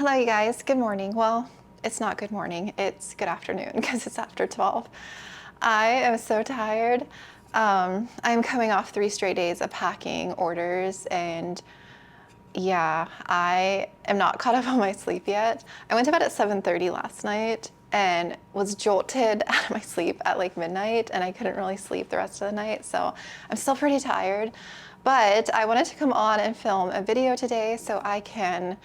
Hello, you guys. Good morning. Well, it's not good morning. It's good afternoon because it's after 12. I am so tired. I'm coming off 3 straight days of packing orders, and yeah, I am not caught up on my sleep yet. I went to bed at 7:30 last night and was jolted out of my sleep at like midnight, and I couldn't really sleep the rest of the night, so I'm still pretty tired. But I wanted to come on and film a video today so I can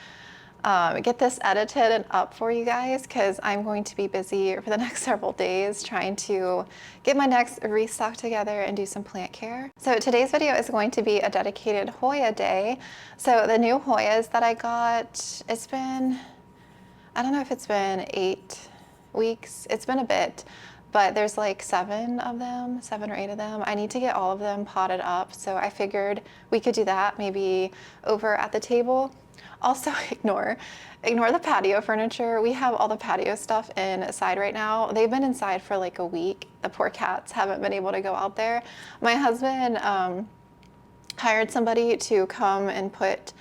get this edited and up for you guys, because I'm going to be busy for the next several days trying to get my next restock together and do some plant care. So today's video is going to be a dedicated Hoya day. So the new Hoyas that I got, it's been, I don't know if it's been 8 weeks. It's been a bit, but there's like 7 of them, 7 or 8 of them. I need to get all of them potted up. So I figured we could do that maybe over at the table. Also, ignore the patio furniture. We have all the patio stuff inside right now. They've been inside for like a week. The poor cats haven't been able to go out there. My husband hired somebody to come and put,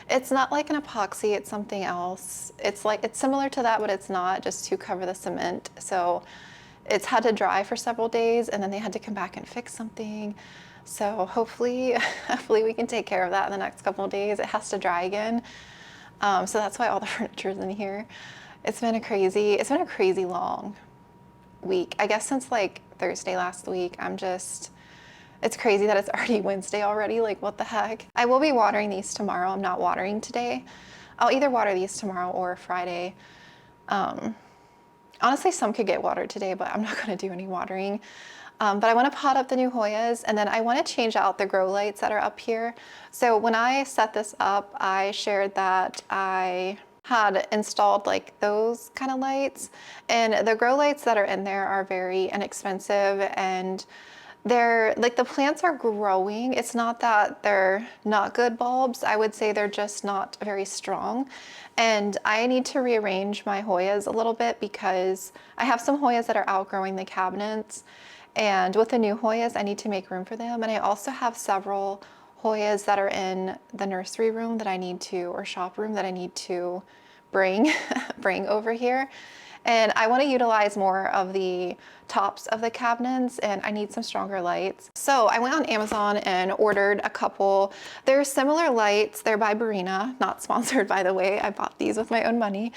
it's not like an epoxy, it's something else. It's similar to that, but it's not, just to cover the cement. So it's had to dry for several days, and then they had to come back and fix something. So hopefully we can take care of that in the next couple of days. It has to dry again. So that's why all the furniture is in here. It's been a crazy long week. I guess since like Thursday last week, it's crazy that it's already Wednesday already. Like, what the heck? I will be watering these tomorrow. I'm not watering today. I'll either water these tomorrow or Friday. Honestly, some could get watered today, but I'm not gonna do any watering. But I want to pot up the new Hoyas, and then I want to change out the grow lights that are up here. So when I set this up, I shared that I had installed like those kind of lights, and the grow lights that are in there are very inexpensive, and they're like, the plants are growing. It's not that they're not good bulbs. I would say they're just not very strong. And I need to rearrange my Hoyas a little bit because I have some Hoyas that are outgrowing the cabinets. And with the new Hoyas, I need to make room for them. And I also have several Hoyas that are in the nursery room that I need to, or shop room that I need to bring over here. And I want to utilize more of the tops of the cabinets, and I need some stronger lights. So I went on Amazon and ordered a couple. They're similar lights. They're by Barina, not sponsored, by the way. I bought these with my own money.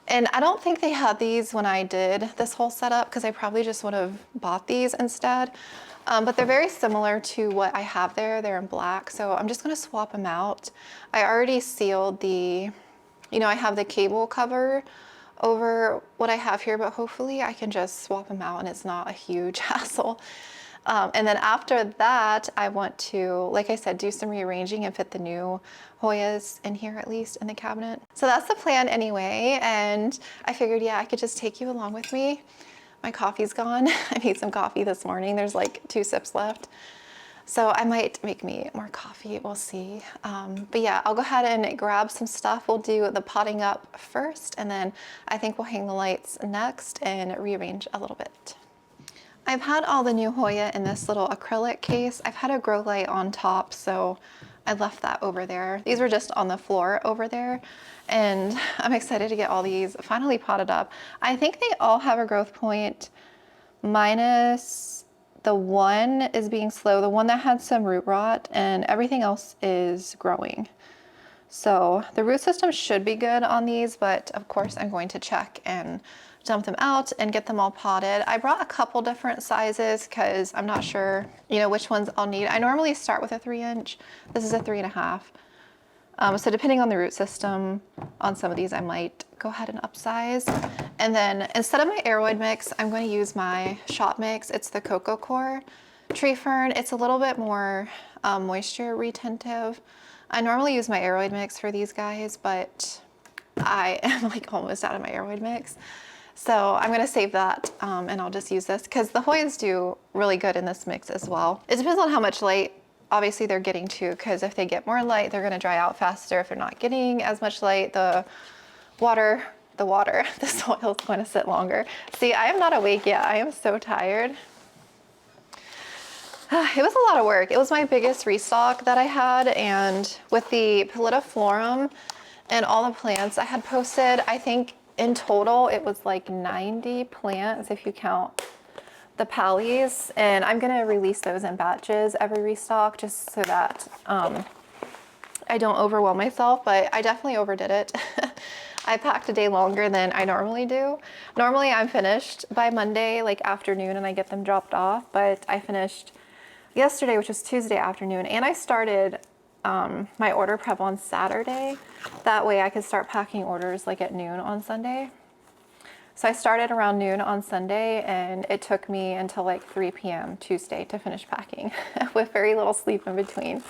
And I don't think they had these when I did this whole setup, because I probably just would have bought these instead. But they're very similar to what I have there. They're in black, so I'm just gonna swap them out. I already sealed the, I have the cable cover over what I have here, but hopefully I can just swap them out and it's not a huge hassle. And then after that, I want to, like I said, do some rearranging and fit the new Hoyas in here, at least in the cabinet. So that's the plan anyway. And I figured, yeah, I could just take you along with me. My coffee's gone. I made some coffee this morning. There's like 2 sips left. So I might make me more coffee, we'll see. But yeah, I'll go ahead and grab some stuff. We'll do the potting up first, and then I think we'll hang the lights next and rearrange a little bit. I've had all the new Hoya in this little acrylic case. I've had a grow light on top, so I left that over there. These were just on the floor over there, and I'm excited to get all these finally potted up. I think they all have a growth point, minus the one is being slow, the one that had some root rot, and everything else is growing. So the root system should be good on these, but of course I'm going to check and dump them out and get them all potted. I brought a couple different sizes because I'm not sure, which ones I'll need. I normally start with a 3-inch. This is a 3.5. So depending on the root system on some of these, I might go ahead and upsize. And then instead of my aeroid mix, I'm going to use my shop mix. It's the Cocoa Core tree fern. It's a little bit more moisture retentive. I normally use my aeroid mix for these guys, but I am like almost out of my aeroid mix. So I'm gonna save that and I'll just use this, because the Hoyas do really good in this mix as well. It depends on how much light obviously they're getting too, because if they get more light, they're gonna dry out faster. If they're not getting as much light, the soil is going to sit longer. See, I am not awake yet. I am so tired. It was a lot of work. It was my biggest restock that I had, and with the Pallidiflorum And all the plants I had posted, I think in total it was like 90 plants if you count the pallies. And I'm gonna release those in batches every restock just so that I don't overwhelm myself, but I definitely overdid it. I packed a day longer than I normally do. Normally I'm finished by Monday, like afternoon, and I get them dropped off, but I finished yesterday, which was Tuesday afternoon, and I started my order prep on Saturday. That way I could start packing orders like at noon on Sunday. So I started around noon on Sunday, and it took me until like 3 p.m. Tuesday to finish packing with very little sleep in between.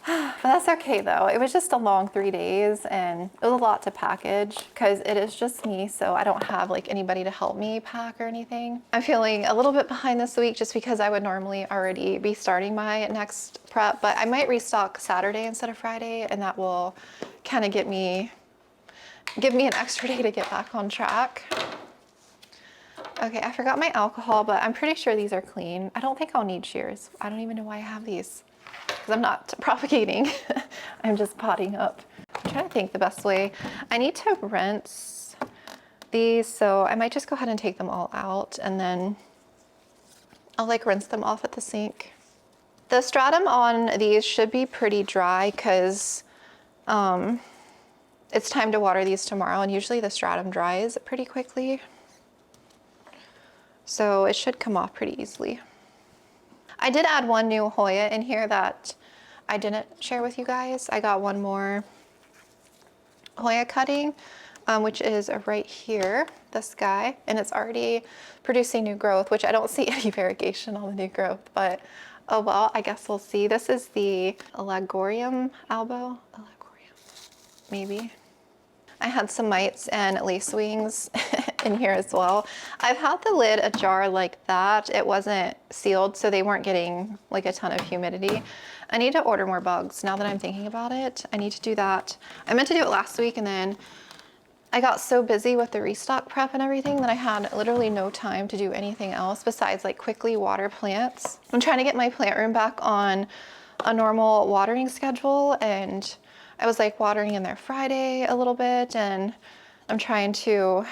But that's okay though. It was just a long 3 days, and it was a lot to package because it is just me, so I don't have like anybody to help me pack or anything. I'm feeling a little bit behind this week just because I would normally already be starting my next prep, but I might restock Saturday instead of Friday, and that will kind of give me an extra day to get back on track. Okay, I forgot my alcohol, but I'm pretty sure these are clean. I don't think I'll need shears. I don't even know why I have these, because I'm not propagating. I'm just potting up. I'm trying to think the best way. I need to rinse these, so I might just go ahead and take them all out, and then I'll like rinse them off at the sink. The stratum on these should be pretty dry because it's time to water these tomorrow, and usually the stratum dries pretty quickly. So it should come off pretty easily. I did add one new Hoya in here that I didn't share with you guys. I got one more Hoya cutting, which is right here, this guy, and it's already producing new growth, which I don't see any variegation on the new growth, but oh well, I guess we'll see. This is the Alagorium albo, maybe. I had some mites and lace wings in here as well. I've had the lid ajar like that. It wasn't sealed, so they weren't getting like a ton of humidity. I need to order more bugs now that I'm thinking about it. I need to do that. I meant to do it last week, and then I got so busy with the restock prep and everything that I had literally no time to do anything else besides like quickly water plants. I'm trying to get my plant room back on a normal watering schedule, and I was like watering in there Friday a little bit, and I'm trying to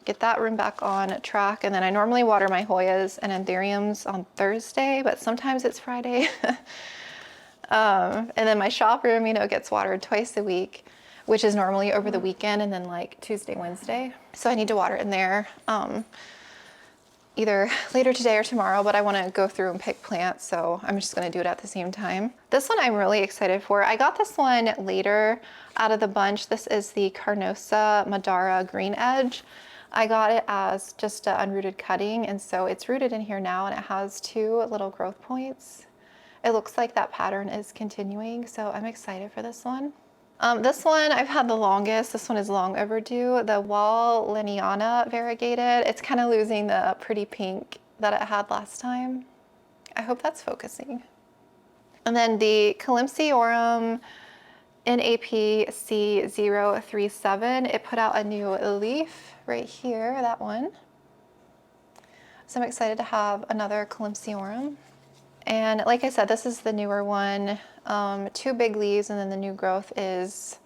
get that room back on track. And then I normally water my Hoyas and Anthuriums on Thursday, but sometimes it's Friday. And then my shop room, you know, gets watered twice a week, which is normally over the weekend, and then like Tuesday, Wednesday. So I need to water in there either later today or tomorrow, but I want to go through and pick plants, so I'm just going to do it at the same time. This one I'm really excited for. I got this one later out of the bunch. This is the Carnosa Madara Green Edge. I got it as just an unrooted cutting, and so it's rooted in here now, and it has 2 little growth points. It looks like that pattern is continuing, so I'm excited for this one. This one I've had the longest. This one is long overdue. The Wall Liniana variegated. It's kind of losing the pretty pink that it had last time. I hope that's focusing. And then the Calypsiorum NAP C037. It put out a new leaf right here, that one. So I'm excited to have another Calypsiorum. And like I said, this is the newer one. 2 big leaves, and then the new growth is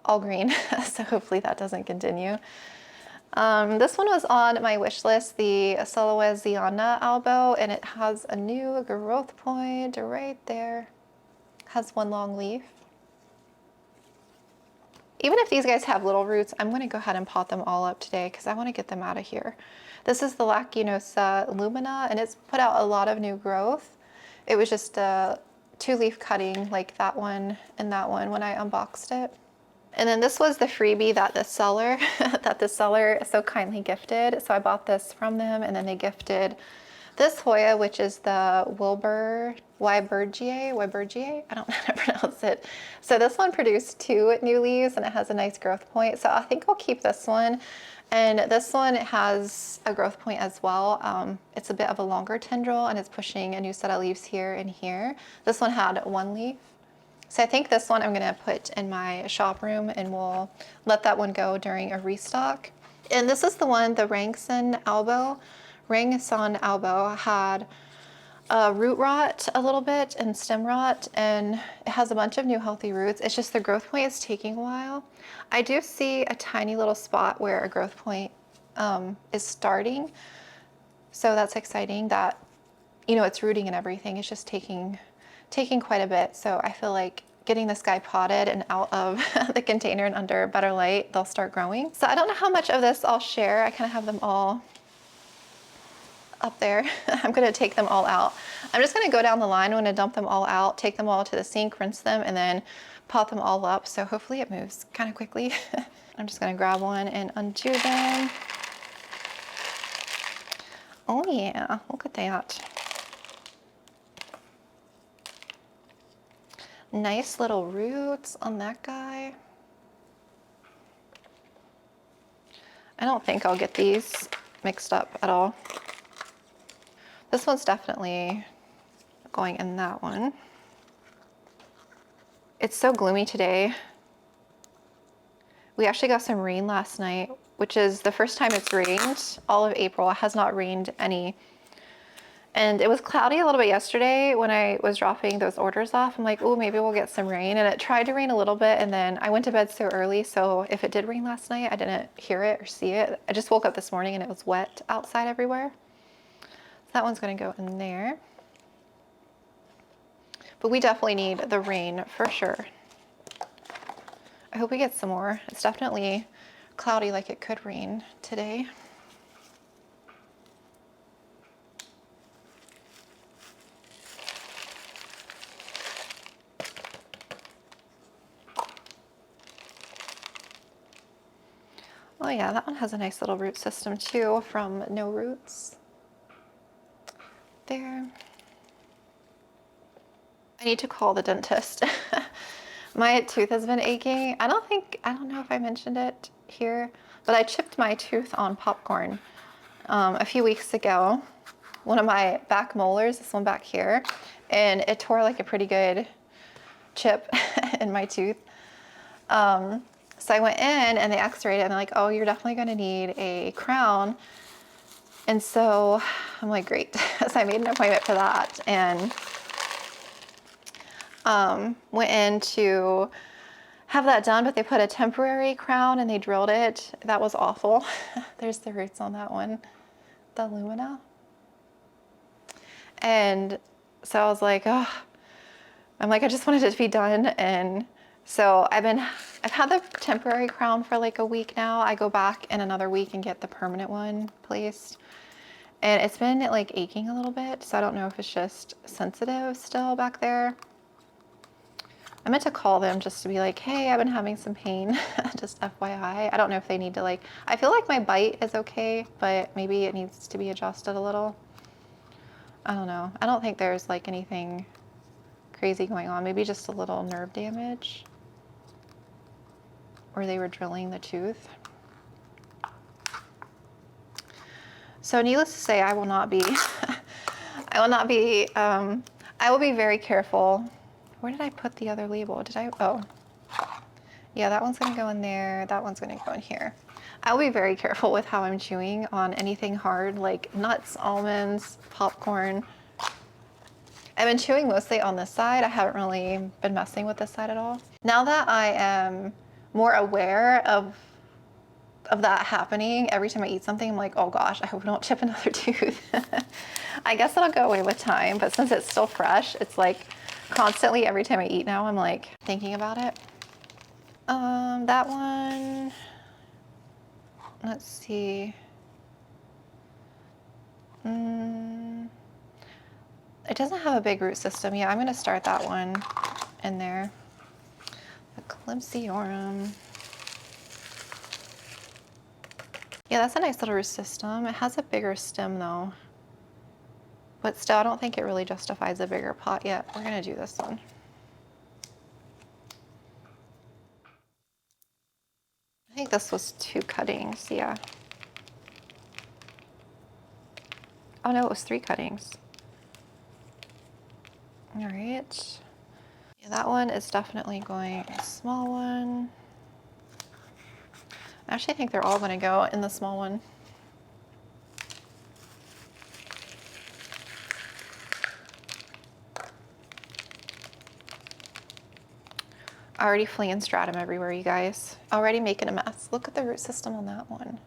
all green. So hopefully that doesn't continue. This one was on my wish list, the Soloesiana albo, and it has a new growth point right there. Has 1 long leaf. Even if these guys have little roots, I'm going to go ahead and pot them all up today because I want to get them out of here. This is the Lacunosa lumina, and it's put out a lot of new growth. It was just a 2-leaf cutting like that one and that one when I unboxed it. And then this was the freebie that the seller so kindly gifted. So I bought this from them, and then they gifted this Hoya, which is the Wybergiae. I don't know how to pronounce it. So this one produced 2 new leaves, and it has a nice growth point. So I think I'll keep this one. And this one has a growth point as well. It's a bit of a longer tendril, and it's pushing a new set of leaves here and here. This one had 1 leaf. So I think this one I'm gonna put in my shop room, and we'll let that one go during a restock. And this is the one, the Rangson albo. Rangson albo had root rot a little bit and stem rot, and it has a bunch of new healthy roots. It's just the growth point is taking a while. I do see a tiny little spot where a growth point is starting. So that's exciting that, you know, it's rooting and everything. It's just taking quite a bit. So I feel like getting this guy potted and out of the container and under better light, they'll start growing. So I don't know how much of this I'll share. I kind of have them all up there. I'm gonna take them all out. I'm just gonna go down the line. I'm gonna dump them all out, take them all to the sink, rinse them, and then pot them all up. So hopefully it moves kind of quickly. I'm just gonna grab one and undo them. Oh yeah, look at that. Nice little roots on that guy. I don't think I'll get these mixed up at all. This one's definitely going in that one. It's so gloomy today. We actually got some rain last night, which is the first time it's rained. All of April, it has not rained any. And it was cloudy a little bit yesterday when I was dropping those orders off. I'm like, oh, maybe we'll get some rain. And it tried to rain a little bit, and then I went to bed so early. So if it did rain last night, I didn't hear it or see it. I just woke up this morning and it was wet outside everywhere. So that one's gonna go in there. But we definitely need the rain for sure. I hope we get some more. It's definitely cloudy, like it could rain today. Oh yeah, that one has a nice little root system too from No Roots. There. I need to call the dentist. My tooth has been aching. I don't know if I mentioned it here, but I chipped my tooth on popcorn a few weeks ago. One of my back molars, this one back here, and it tore like a pretty good chip in my tooth. So I went in and they x-rayed it and they're like, oh, you're definitely gonna need a crown. And so I'm like, great. So I made an appointment for that and went in to have that done, but they put a temporary crown and they drilled it. That was awful. There's the roots on that one, the lumina. And so I was like, oh, I'm like, I just wanted it to be done. And so I've had the temporary crown for like a week now. I go back in another week and get the permanent one placed. And it's been like aching a little bit. So I don't know if it's just sensitive still back there. I meant to call them just to be like, hey, I've been having some pain, just FYI. I don't know if they need to like, I feel like my bite is okay, but maybe it needs to be adjusted a little. I don't know. I don't think there's like anything crazy going on. Maybe just a little nerve damage. Or they were drilling the tooth. So needless to say, I will not be, I will be very careful. Where did I put the other label? Oh. Yeah, that one's gonna go in there. That one's gonna go in here. I'll be very careful with how I'm chewing on anything hard, like nuts, almonds, popcorn. I've been chewing mostly on this side. I haven't really been messing with this side at all. Now that I am more aware of that happening, every time I eat something, I'm like, oh gosh, I hope I don't chip another tooth. I guess it'll go away with time, but since it's still fresh, it's like constantly every time I eat now, I'm like thinking about it. That one, let's see. It doesn't have a big root system. Yeah, I'm gonna start that one in there. The Calypsiorum. Yeah, that's a nice little root system. It has a bigger stem though. But still, I don't think it really justifies a bigger pot yet. We're gonna do this one. I think this was 2 cuttings, yeah. Oh no, it was 3 cuttings. All right. Yeah, that one is definitely going a small one. I actually think they're all gonna go in the small one. already flinging stratum everywhere, you guys. Already making a mess. Look at the root system on that one.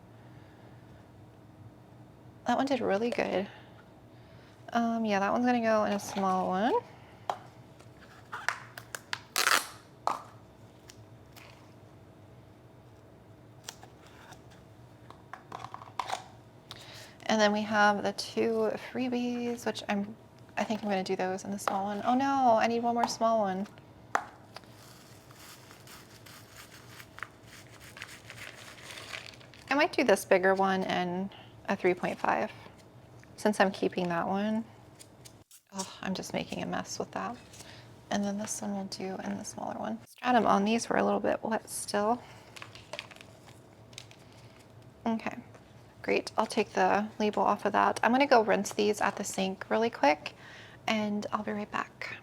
That one did really good. Yeah, that one's gonna go in a small one. And then we have the 2 freebies, which I think I'm gonna do those in the small one. Oh no, I need one more small one. I might do this bigger one and a 3.5 since I'm keeping that one. Oh, I'm just making a mess with that. And then this one we'll do in the smaller one. Stratum on these were a little bit wet still. Okay, great. I'll take the label off of that. I'm gonna go rinse these at the sink really quick and I'll be right back.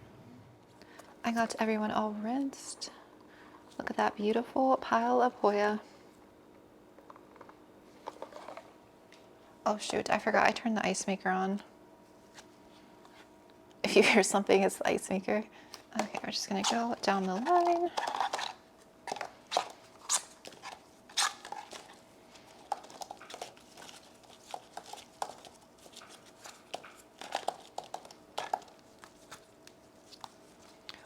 I got everyone all rinsed. Look at that beautiful pile of Hoya. Oh shoot, I forgot I turned the ice maker on. If you hear something, it's the ice maker. Okay, we're just gonna go down the line.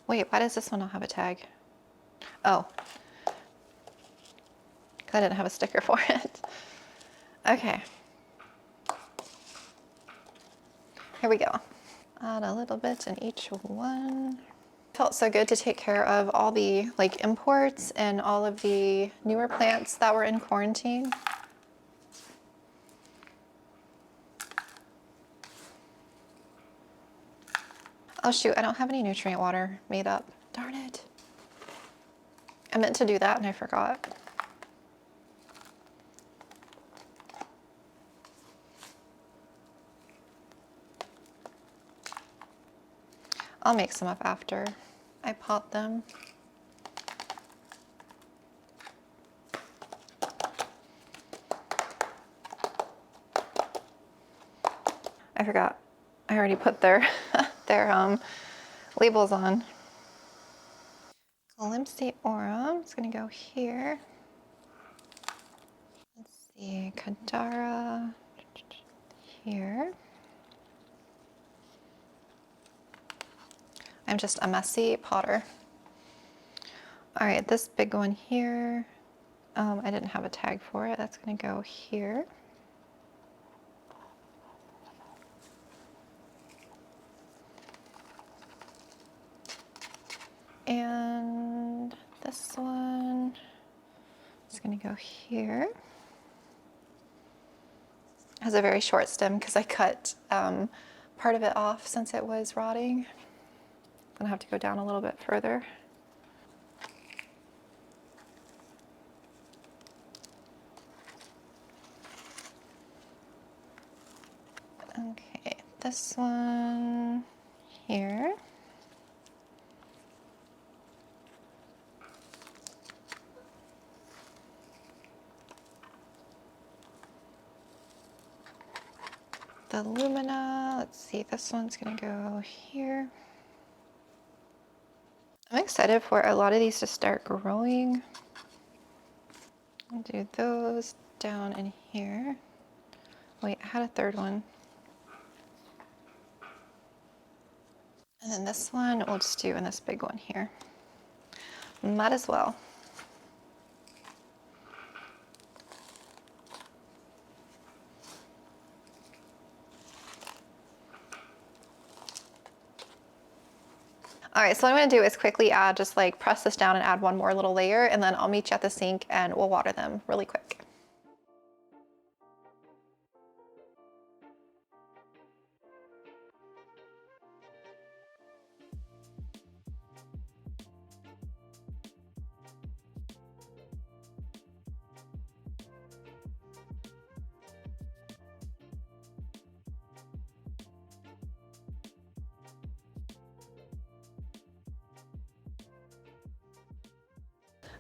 Wait, why does this one not have a tag? Oh, because I didn't have a sticker for it. Okay. Here we go. Add a little bit in each one. Felt so good to take care of all the imports and all of the newer plants that were in quarantine. Oh shoot, I don't have any nutrient water made up. Darn it. I meant to do that and I forgot. I'll make some up after I pot them. I forgot. I already put their labels on. Calympseorum is going to go here. Let's see, Kadara here. I'm just a messy potter. All right, this big one here, I didn't have a tag for it. That's going to go here. And this one is going to go here. It has a very short stem because I cut part of it off since it was rotting. I'm gonna have to go down a little bit further. Okay, this one here. The Lumina, let's see, this one's gonna go here. I'm excited for a lot of these to start growing. I'll do those down in here. Wait, I had a third one. And then this one we'll just do in this big one here. Might as well. All right, so what I'm gonna do is quickly add, just press this down and add one more little layer, and then I'll meet you at the sink and we'll water them really quick.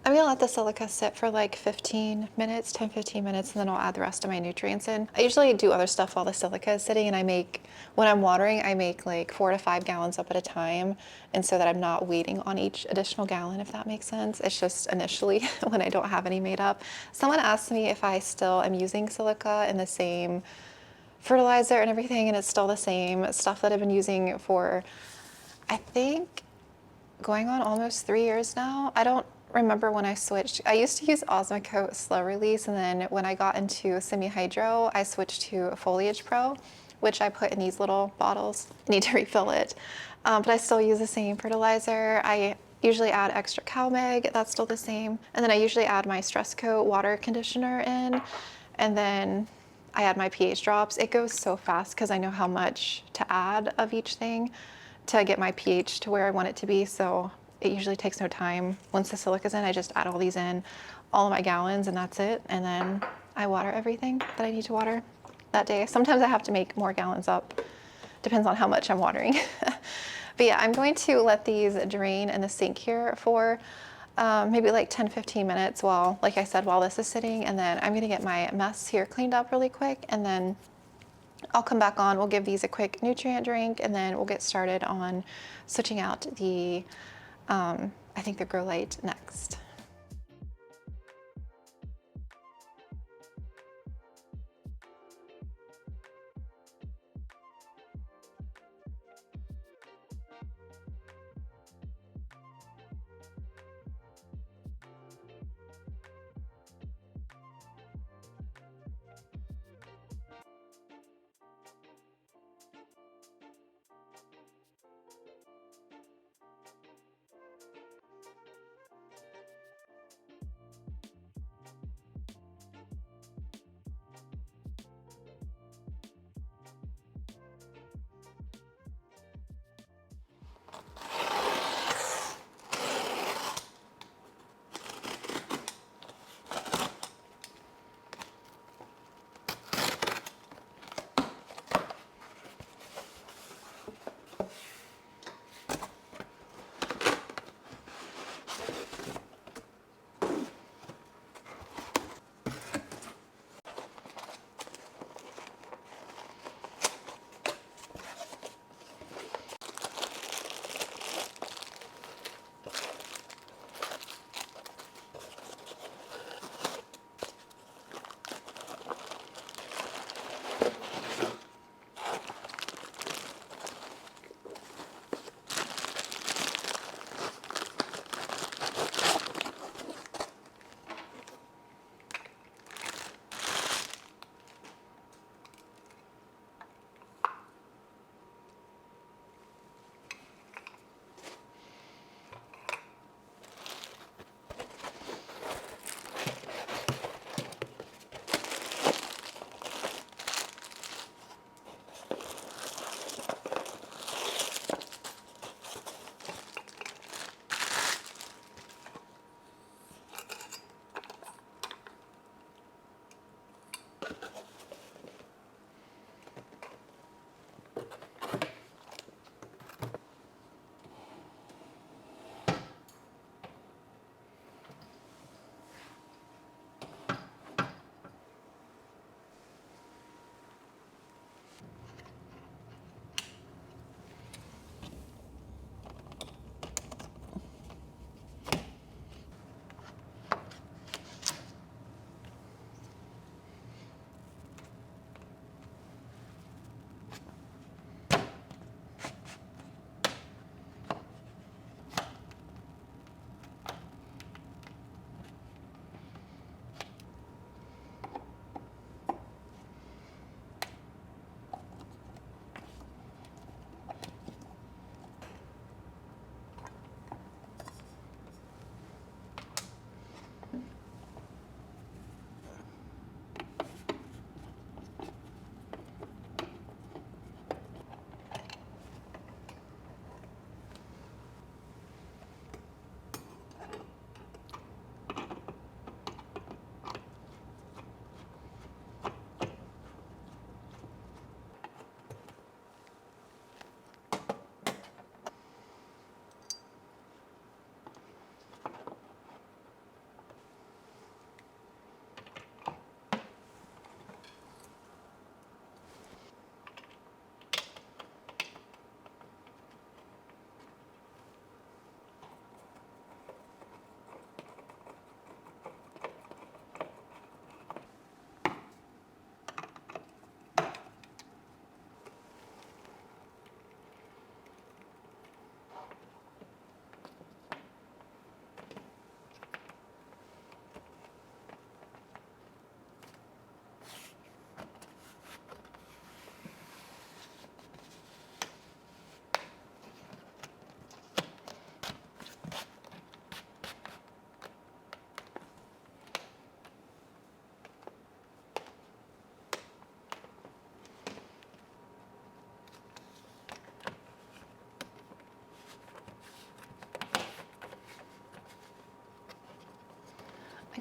I'm gonna let the silica sit for like 15 minutes, 10, 15 minutes, and then I'll add the rest of my nutrients in. I usually do other stuff while the silica is sitting, and when I'm watering, I make like 4 to 5 gallons up at a time. And so that I'm not waiting on each additional gallon, if that makes sense. It's just initially when I don't have any made up. Someone asked me if I still am using silica in the same fertilizer and everything, and it's still the same stuff that I've been using for, I think, going on almost 3 years now. I don't remember when I switched. I used to use Osmocote slow release, and then when I got into semi-hydro, I switched to Foliage Pro, which I put in these little bottles. I need to refill it. But I still use the same fertilizer. I usually add extra cow meg, that's still the same. And then I usually add my Stress Coat water conditioner in, and then I add my pH drops. It goes so fast because I know how much to add of each thing to get my pH to where I want it to be. So it usually takes no time. Once the silica's in, I just add all these in, all of my gallons, and that's it. And then I water everything that I need to water that day. Sometimes I have to make more gallons up. Depends on how much I'm watering. But yeah, I'm going to let these drain in the sink here for maybe like 10, 15 minutes while, like I said, while this is sitting. And then I'm gonna get my mess here cleaned up really quick, and then I'll come back on, we'll give these a quick nutrient drink, and then we'll get started on switching out the, I think the grow light next.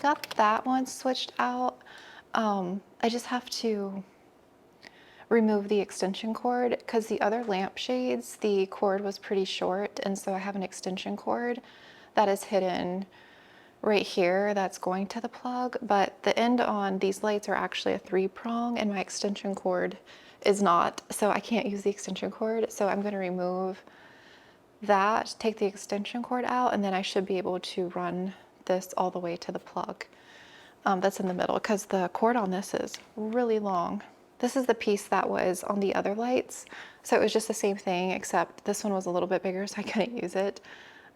got that one switched out. I just have to remove the extension cord because the other lampshades, the cord was pretty short, and so I have an extension cord that is hidden right here that's going to the plug, but the end on these lights are actually a 3-prong and my extension cord is not, so I can't use the extension cord. So I'm going to remove that, take the extension cord out, and then I should be able to run this all the way to the plug that's in the middle, because the cord on this is really long. This is the piece that was on the other lights, so it was just the same thing, except this one was a little bit bigger, so I couldn't use it.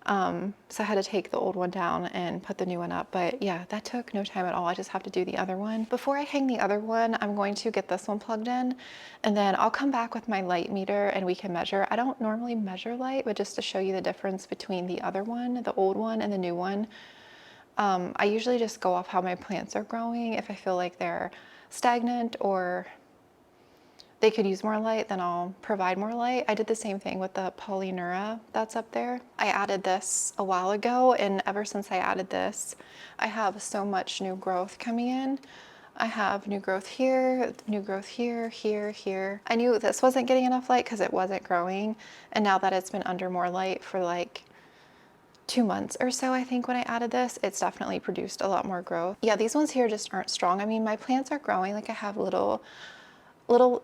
So I had to take the old one down and put the new one up. But yeah, that took no time at all. I just have to do the other one. Before I hang the other one, I'm going to get this one plugged in, and then I'll come back with my light meter and we can measure. I don't normally measure light, but just to show you the difference between the other one, the old one, and the new one. I usually just go off how my plants are growing. If I feel like they're stagnant or they could use more light, then I'll provide more light. I did the same thing with the polynura that's up there. I added this a while ago, and ever since I added this, I have so much new growth coming in. I have new growth here, new growth here, here, here. I knew this wasn't getting enough light because it wasn't growing, and now that it's been under more light for like 2 months or so, I think, when I added this, it's definitely produced a lot more growth. Yeah, these ones here just aren't strong. I mean, my plants are growing, like I have little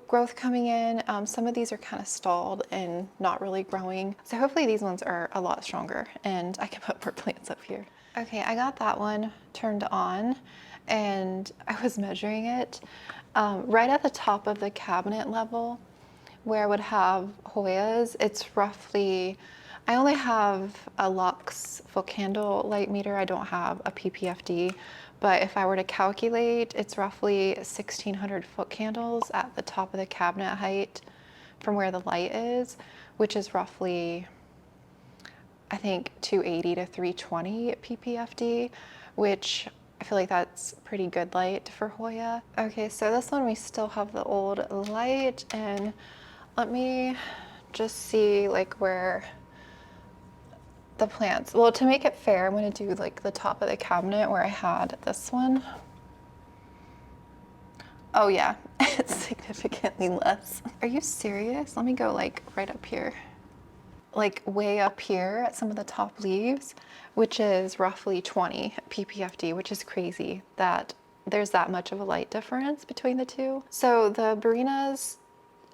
growth coming in. Some of these are kind of stalled and not really growing. So hopefully these ones are a lot stronger and I can put more plants up here. Okay, I got that one turned on and I was measuring it right at the top of the cabinet level where I would have Hoyas. It's roughly, I only have a Lux foot candle light meter. I don't have a ppfd. But if I were to calculate, it's roughly 1,600 foot candles at the top of the cabinet height from where the light is, which is roughly, I think, 280 to 320 ppfd, which I feel like that's pretty good light for Hoya. Okay, so this one we still have the old light, and let me just see like where the plants, well, to make it fair, I'm going to do like the top of the cabinet where I had this one. Oh yeah, it's significantly less. Are you serious? Let me go like right up here, like way up here at some of the top leaves, which is roughly 20 ppfd, which is crazy that there's that much of a light difference between the two. So the Barinas,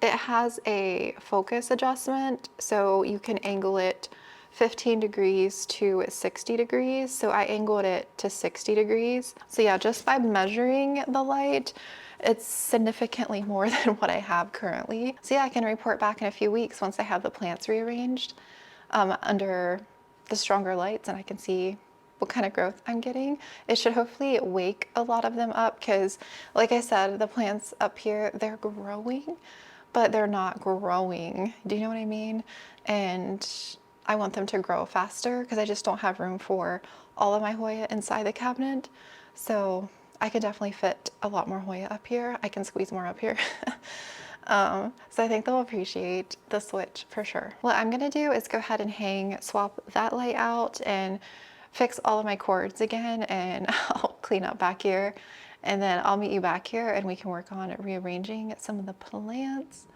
it has a focus adjustment, so you can angle it 15 degrees to 60 degrees. So I angled it to 60 degrees. So yeah, just by measuring the light, it's significantly more than what I have currently. So yeah, I can report back in a few weeks once I have the plants rearranged under the stronger lights, and I can see what kind of growth I'm getting. It should hopefully wake a lot of them up because, like I said, the plants up here, they're growing, but they're not growing. Do you know what I mean? And I want them to grow faster because I just don't have room for all of my Hoya inside the cabinet. So I could definitely fit a lot more Hoya up here. I can squeeze more up here. So I think they'll appreciate the switch for sure. What I'm gonna do is go ahead and swap that light out and fix all of my cords again, and I'll clean up back here. And then I'll meet you back here and we can work on rearranging some of the plants.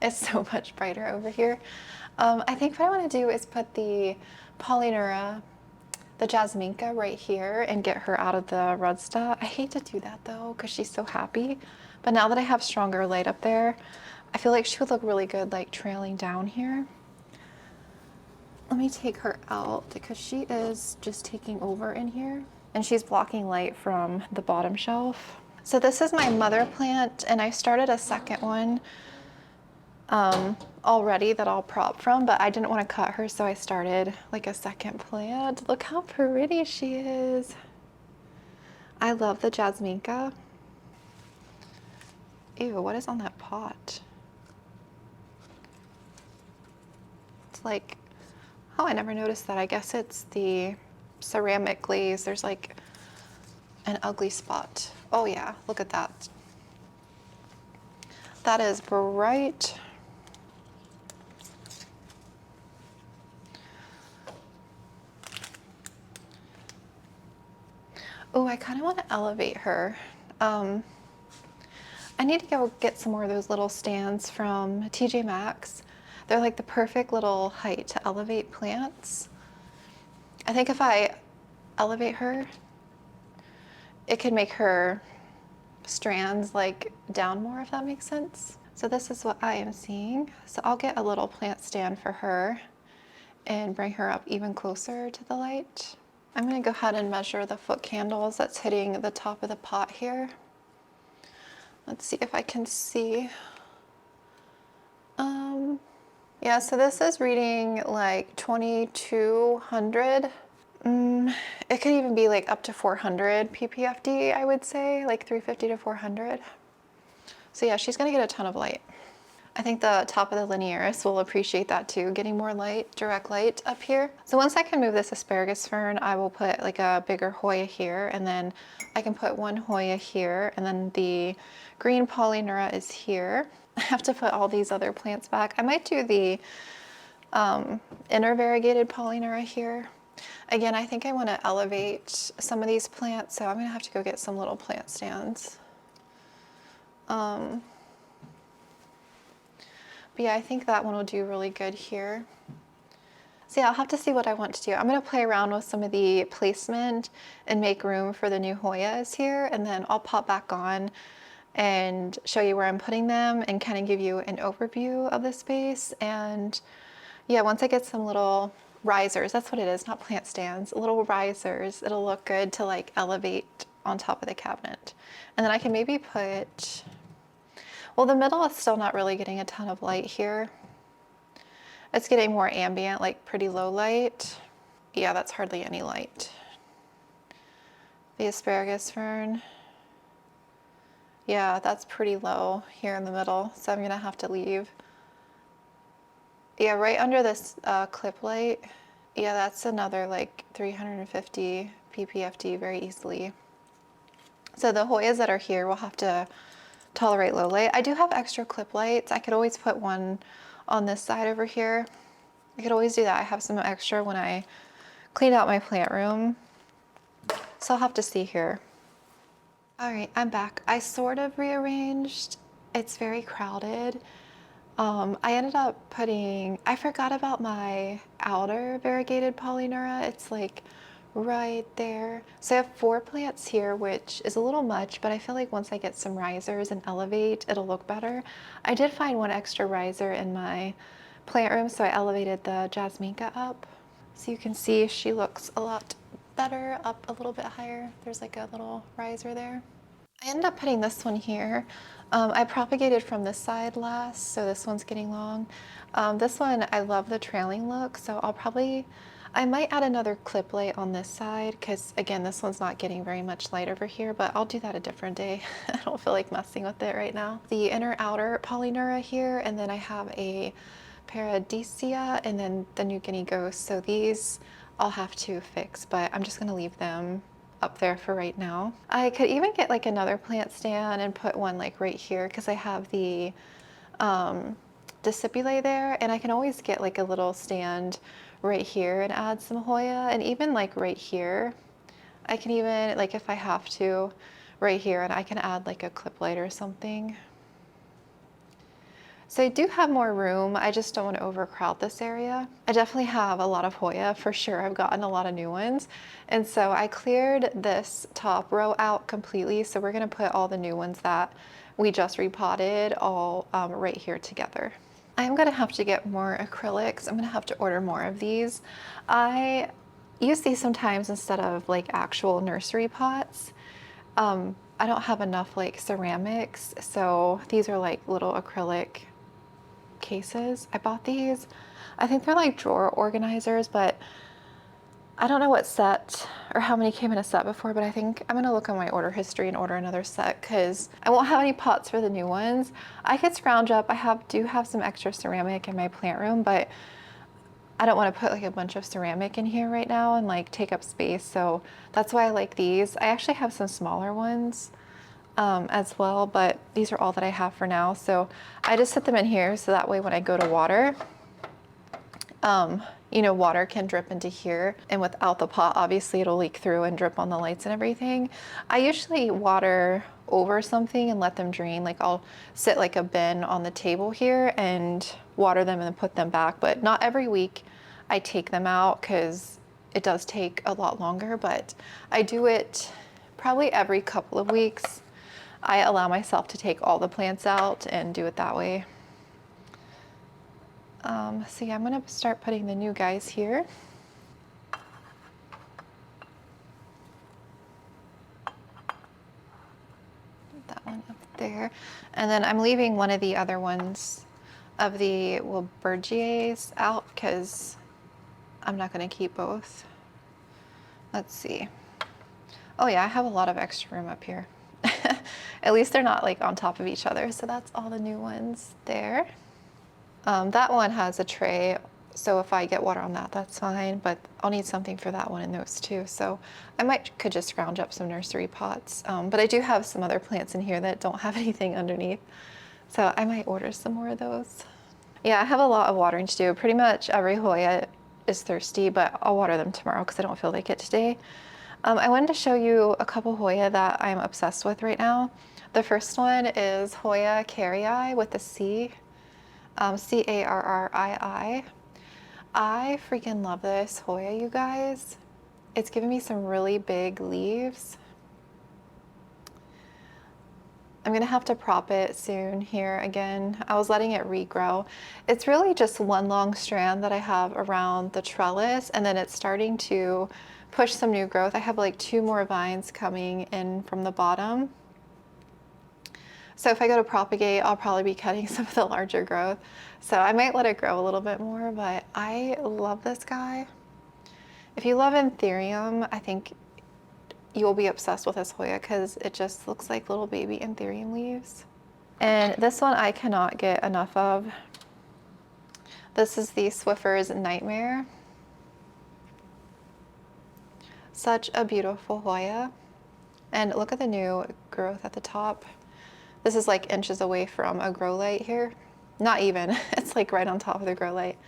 It's so much brighter over here. I think what I want to do is put the Polynura, the Jasminka right here and get her out of the rootstock. I hate to do that though because she's so happy. But now that I have stronger light up there, I feel like she would look really good like trailing down here. Let me take her out because she is just taking over in here and she's blocking light from the bottom shelf. So this is my mother plant and I started a second one already that I'll prop from, but I didn't want to cut her, so I started like a second plant. Look how pretty she is. I love the Jasminka. Ew, what is on that pot? It's like, oh, I never noticed that. I guess it's the ceramic glaze. There's like an ugly spot. Oh yeah, look at that. That is bright. Oh, I kind of want to elevate her. I need to go get some more of those little stands from TJ Maxx. They're like the perfect little height to elevate plants. I think if I elevate her, it could make her strands like down more, if that makes sense. So this is what I am seeing. So I'll get a little plant stand for her and bring her up even closer to the light. I'm gonna go ahead and measure the foot candles that's hitting the top of the pot here. Let's see if I can see. Yeah, so this is reading like 2200. It could even be like up to 400 ppfd, I would say, like 350 to 400. So yeah, she's gonna get a ton of light. I think the top of the linearis will appreciate that too, getting more light, direct light up here. So once I can move this asparagus fern, I will put like a bigger Hoya here, and then I can put one Hoya here, and then the green Polynura is here. I have to put all these other plants back. I might do the inner variegated Polynura here. Again, I think I want to elevate some of these plants, so I'm going to have to go get some little plant stands. But yeah, I think that one will do really good here. So yeah, I'll have to see what I want to do. I'm going to play around with some of the placement and make room for the new Hoyas here, and then I'll pop back on and show you where I'm putting them and kind of give you an overview of the space. And yeah, once I get some little risers, that's what it is, not plant stands, little risers, it'll look good to like elevate on top of the cabinet. And then I can maybe put, well, the middle is still not really getting a ton of light here. It's getting more ambient, like pretty low light. Yeah, that's hardly any light. The asparagus fern. Yeah, that's pretty low here in the middle, so I'm gonna have to leave. Yeah, right under this clip light. Yeah, that's another like 350 ppfd very easily. So the Hoyas that are here will have to tolerate low light. I do have extra clip lights. I could always put one on this side over here. I could always do that. I have some extra when I cleaned out my plant room. So I'll have to see here. All right, I'm back. I sort of rearranged. It's very crowded. I ended up putting, I forgot about my outer variegated Polynura. It's like right there. So I have 4 plants here, which is a little much, but I feel like once I get some risers and elevate, it'll look better. I did find one extra riser in my plant room, so I elevated the Jasminka up. So you can see she looks a lot better up a little bit higher. There's like a little riser there. I ended up putting this one here. I propagated from this side last, so this one's getting long. This one, I love the trailing look, so I might add another clip light on this side, because again, this one's not getting very much light over here, but I'll do that a different day. I don't feel like messing with it right now. The inner outer Polynura here, and then I have a Paradisia, and then the New Guinea Ghost. So these I'll have to fix, but I'm just gonna leave them up there for right now. I could even get like another plant stand and put one like right here, because I have the discipulae there, and I can always get like a little stand right here and add some Hoya, and even like right here I can even, like if I have to, right here, and I can add like a clip light or something. So I do have more room. I just don't want to overcrowd this area. I definitely have a lot of Hoya for sure. I've gotten a lot of new ones. And so I cleared this top row out completely. So we're going to put all the new ones that we just repotted all right here together. I'm going to have to get more acrylics. I'm going to have to order more of these. I use these sometimes instead of like actual nursery pots. I don't have enough like ceramics, so these are like little acrylic cases. I bought these. I think they're like drawer organizers, but I don't know what set or how many came in a set before, but I think I'm gonna look on my order history and order another set because I won't have any pots for the new ones. I could scrounge up. Do have some extra ceramic in my plant room, but I don't want to put like a bunch of ceramic in here right now and like take up space. So that's why I like these. I actually have some smaller ones as well, but these are all that I have for now. So I just set them in here so that way when I go to water, you know, water can drip into here, and without the pot, obviously it'll leak through and drip on the lights and everything. I usually water over something and let them drain. Like I'll sit like a bin on the table here and water them and then put them back, but not every week I take them out because it does take a lot longer, but I do it probably every couple of weeks. I allow myself to take all the plants out and do it that way. So yeah, I'm gonna start putting the new guys here. Put that one up there. And then I'm leaving one of the other ones of the Wilbergiers out because I'm not gonna keep both. Let's see. Oh yeah, I have a lot of extra room up here. At least they're not like on top of each other. So that's all the new ones there. That one has a tray, so if I get water on that, that's fine, but I'll need something for that one and those too. So I could just scrounge up some nursery pots, but I do have some other plants in here that don't have anything underneath. So I might order some more of those. Yeah, I have a lot of watering to do. Pretty much every Hoya is thirsty, but I'll water them tomorrow because I don't feel like it today. I wanted to show you a couple Hoya that I'm obsessed with right now. The first one is Hoya carrii with a C. Carrii. I freaking love this Hoya, you guys. It's giving me some really big leaves. I'm gonna have to prop it soon here again. I was letting it regrow. It's really just one long strand that I have around the trellis, and then it's starting to push some new growth. I have like 2 more vines coming in from the bottom. So if I go to propagate, I'll probably be cutting some of the larger growth. So I might let it grow a little bit more, but I love this guy. If you love Anthurium, I think you will be obsessed with this Hoya because it just looks like little baby Anthurium leaves. And this one I cannot get enough of. This is the Swiffer's Nightmare. Such a beautiful Hoya. And look at the new growth at the top. This is like inches away from a grow light here. Not even, it's like right on top of the grow light.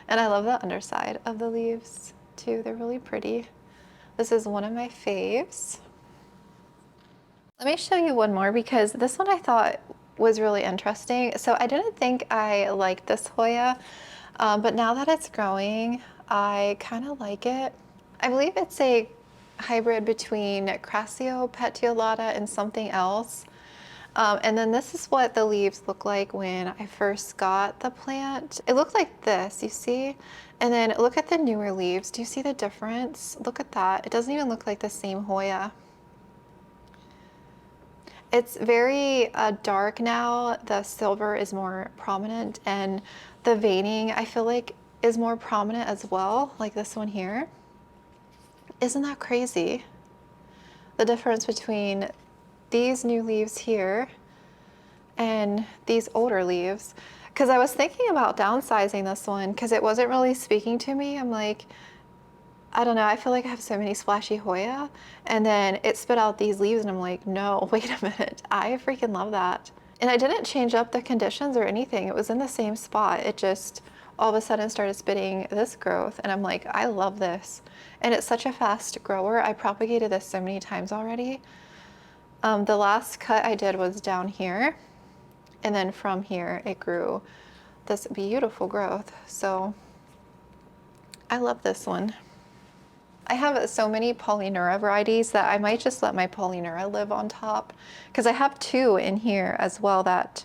And I love the underside of the leaves too. They're really pretty. This is one of my faves. Let me show you one more because this one I thought was really interesting. So I didn't think I liked this Hoya, but now that it's growing, I kind of like it. I believe it's a hybrid between Crassio petiolata and something else. And then this is what the leaves look like when I first got the plant. It looked like this, you see? And then look at the newer leaves. Do you see the difference? Look at that. It doesn't even look like the same Hoya. It's very dark now. The silver is more prominent, and the veining I feel like is more prominent as well, like this one here. Isn't that crazy? The difference between these new leaves here and these older leaves, because I was thinking about downsizing this one because it wasn't really speaking to me. I'm like, I don't know, I feel like I have so many splashy Hoya, and then it spit out these leaves and I'm like, no, wait a minute, I freaking love that. And I didn't change up the conditions or anything. It was in the same spot. It just all of a sudden started spitting this growth, and I'm like, I love this. And it's such a fast grower. I propagated this so many times already. The last cut I did was down here, And then from here, it grew this beautiful growth. So I love this one. I have so many Polynura varieties that I might just let my Polynura live on top, because I have two in here as well that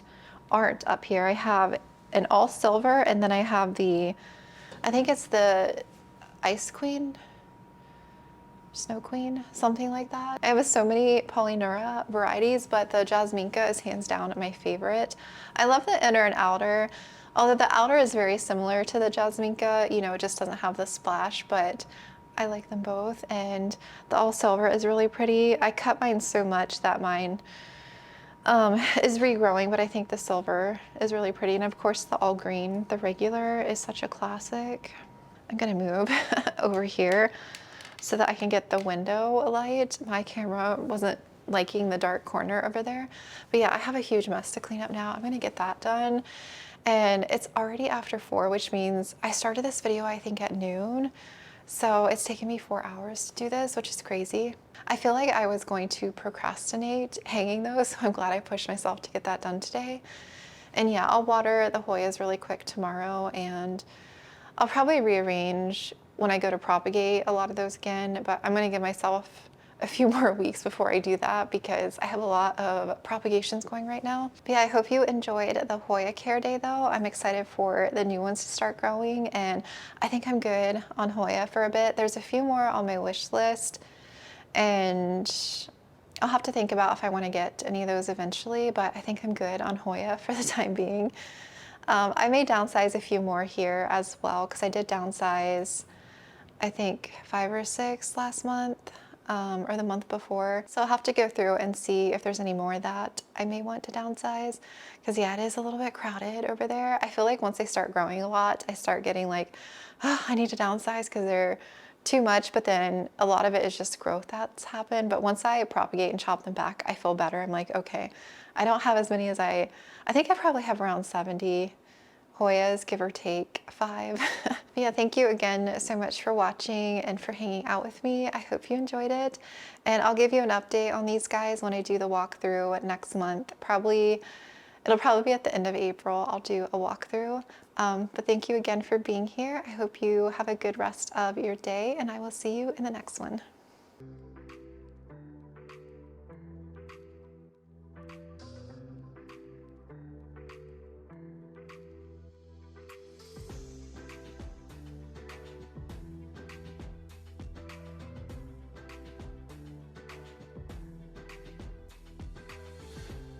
aren't up here. I have an all silver, and then I have the, I think it's the Ice Queen, Snow Queen, something like that. I have so many Polynura varieties, but the Jasminka is hands down my favorite. I love the inner and outer, although the outer is very similar to the Jasminka, you know, it just doesn't have the splash, but I like them both. And the all silver is really pretty. I cut mine so much that mine is regrowing, but I think the silver is really pretty. And of course the all green, the regular, is such a classic. I'm gonna move over here so that I can get the window light. My camera wasn't liking the dark corner over there. But yeah, I have a huge mess to clean up now. I'm gonna get that done. And it's already after 4, which means I started this video, I think, at noon. So it's taken me 4 hours to do this, which is crazy. I feel like I was going to procrastinate hanging those, so I'm glad I pushed myself to get that done today. And yeah, I'll water the Hoyas really quick tomorrow, and I'll probably rearrange when I go to propagate a lot of those again, but I'm gonna give myself a few more weeks before I do that because I have a lot of propagations going right now. But yeah, I hope you enjoyed the Hoya care day though. I'm excited for the new ones to start growing, and I think I'm good on Hoya for a bit. There's a few more on my wish list, and I'll have to think about if I want to get any of those eventually, but I think I'm good on Hoya for the time being. I may downsize a few more here as well, because I did downsize, I think 5 or 6 last month, or the month before. So I'll have to go through and see if there's any more that I may want to downsize, because yeah, it is a little bit crowded over there. I feel like once they start growing a lot, I start getting like, oh, I need to downsize because they're too much, but then a lot of it is just growth that's happened. But once I propagate and chop them back, I feel better. I'm like, okay, I don't have as many as I think I probably have around 70 Hoyas, give or take 5. Yeah, thank you again so much for watching and for hanging out with me. I hope you enjoyed it. And I'll give you an update on these guys when I do the walkthrough next month. It'll probably be at the end of April. I'll do a walkthrough. But thank you again for being here. I hope you have a good rest of your day, and I will see you in the next one.